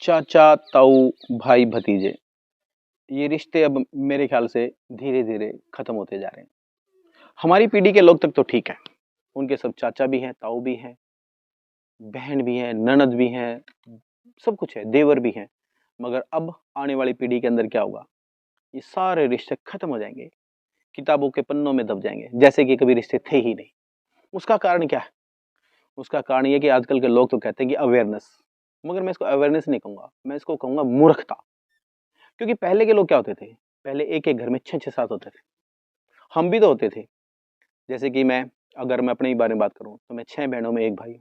चाचा ताऊ भाई भतीजे, ये रिश्ते अब मेरे ख्याल से धीरे धीरे खत्म होते जा रहे हैं। हमारी पीढ़ी के लोग तक तो ठीक है, उनके सब चाचा भी हैं, ताऊ भी हैं, बहन भी है, ननद भी है, सब कुछ है, देवर भी हैं। मगर अब आने वाली पीढ़ी के अंदर क्या होगा, ये सारे रिश्ते खत्म हो जाएंगे, किताबों के पन्नों में दब जाएंगे, जैसे कि कभी रिश्ते थे ही नहीं। उसका कारण क्या है? उसका कारण ये कि आजकल के लोग तो कहते हैं कि अवेयरनेस, मगर मैं इसको अवेयरनेस नहीं कहूंगा, मैं इसको कहूंगा मूर्खता। क्योंकि पहले के लोग क्या होते थे, पहले एक एक घर में 6-6 7 होते थे, हम भी तो होते थे। जैसे कि अगर मैं अपने ही बारे में बात करूं तो मैं 6 बहनों में एक भाई हूं।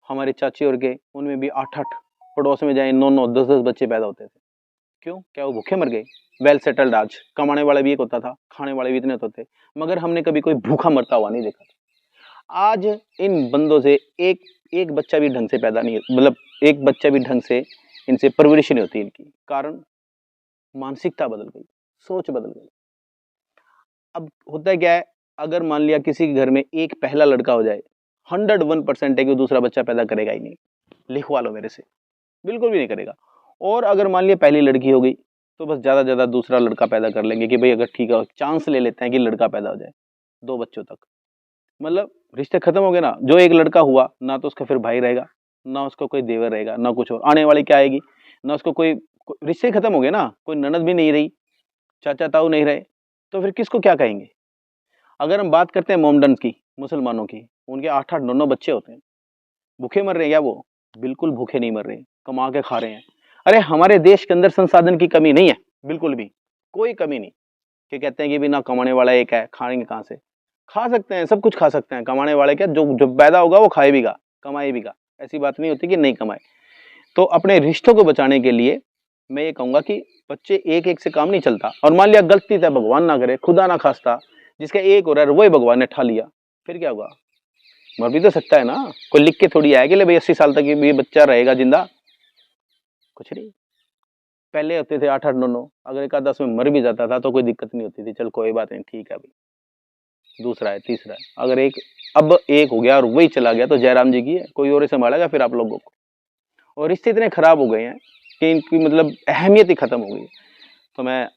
हमारे चाची और के उनमें भी 8-8, पड़ोस में जाए 9-9 10-10 बच्चे पैदा होते थे। क्यों? क्या वो भूखे मर गए? वेल सेटल्ड, आज कमाने वाला भी एक होता था, खाने वाले भी इतने होते थे, मगर हमने कभी कोई भूखा मरता हुआ नहीं देखा था। आज इन बंदों से एक एक बच्चा भी ढंग से पैदा नहीं, मतलब एक बच्चा भी ढंग से इनसे परवरिश नहीं होती इनकी। कारण मानसिकता बदल गई, सोच बदल गई। अब होता क्या है, अगर मान लिया किसी के घर में एक पहला लड़का हो जाए, 101% है कि दूसरा बच्चा पैदा करेगा ही नहीं। लिखवा लो मेरे से, बिल्कुल भी नहीं करेगा। और अगर मान लिया पहली लड़की हो गई तो बस ज्यादा ज्यादा दूसरा लड़का पैदा कर लेंगे कि भाई अगर ठीक है चांस ले लेते हैं कि लड़का पैदा हो जाए, 2 बच्चों तक। मतलब रिश्ते खत्म हो गए ना। जो एक लड़का हुआ ना तो उसका फिर भाई रहेगा, ना उसका कोई देवर रहेगा, ना कुछ और आने वाली क्या आएगी, ना उसको रिश्ते खत्म हो गए ना। कोई ननद भी नहीं रही, चाचा ताऊ नहीं रहे, तो फिर किसको क्या कहेंगे। अगर हम बात करते हैं मोमडन की, मुसलमानों की, उनके 8-8 9-9 बच्चे होते हैं। भूखे मर रहे हैं क्या वो? बिल्कुल भूखे नहीं मर रहे, कमा के खा रहे हैं। अरे हमारे देश के अंदर संसाधन की कमी नहीं है, बिल्कुल भी कोई कमी नहीं। कि कहते हैं कि बिना कमाने वाला एक है, खाएंगे कहाँ से? खा सकते हैं, सब कुछ खा सकते हैं। कमाने वाले क्या, जो जो पैदा होगा वो खाए भी गा, कमाए भी गा। ऐसी बात नहीं होती कि नहीं कमाए। तो अपने रिश्तों को बचाने के लिए मैं ये कहूंगा कि बच्चे एक एक से काम नहीं चलता। और मान लिया गलती था, भगवान ना करे, खुदा ना खास्ता, जिसका एक हो रहा है वही भगवान ने ठा लिया, फिर क्या होगा? मर भी तो सकता है ना। कोई लिख के थोड़ी आया कि ले भाई 80 साल तक ये बच्चा रहेगा जिंदा, कुछ नहीं। पहले होते थे 8-8 9-9, अगर एक आध 10 में मर भी जाता था तो कोई दिक्कत नहीं होती थी, चल कोई बात नहीं, ठीक है भाई, दूसरा है, तीसरा है। अगर अब एक हो गया और वही चला गया तो जयराम जी की है, कोई और संभालेगा फिर आप लोगों को। और रिश्ते इतने खराब हो गए हैं कि इनकी मतलब अहमियत ही खत्म हो गई। तो मैं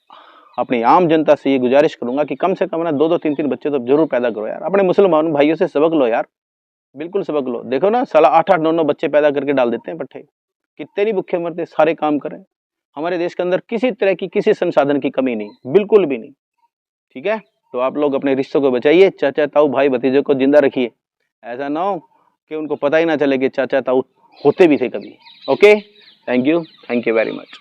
अपनी आम जनता से ये गुजारिश करूंगा कि कम से कम ना 2-2 3-3 बच्चे तो जरूर पैदा करो यार। अपने मुसलमान भाइयों से सबक लो यार, बिल्कुल सबक लो। देखो ना साला 8-8 9-9 बच्चे पैदा करके डाल देते हैं पट्टे, कितने नहीं भूखे मरते, सारे काम करें। हमारे देश के अंदर किसी तरह की किसी संसाधन की कमी नहीं, बिल्कुल भी नहीं। ठीक है, तो आप लोग अपने रिश्तों को बचाइए, चाचा ताऊ भाई भतीजे को जिंदा रखिए। ऐसा ना हो कि उनको पता ही ना चले कि चाचा ताऊ होते भी थे कभी। Okay, thank you very much.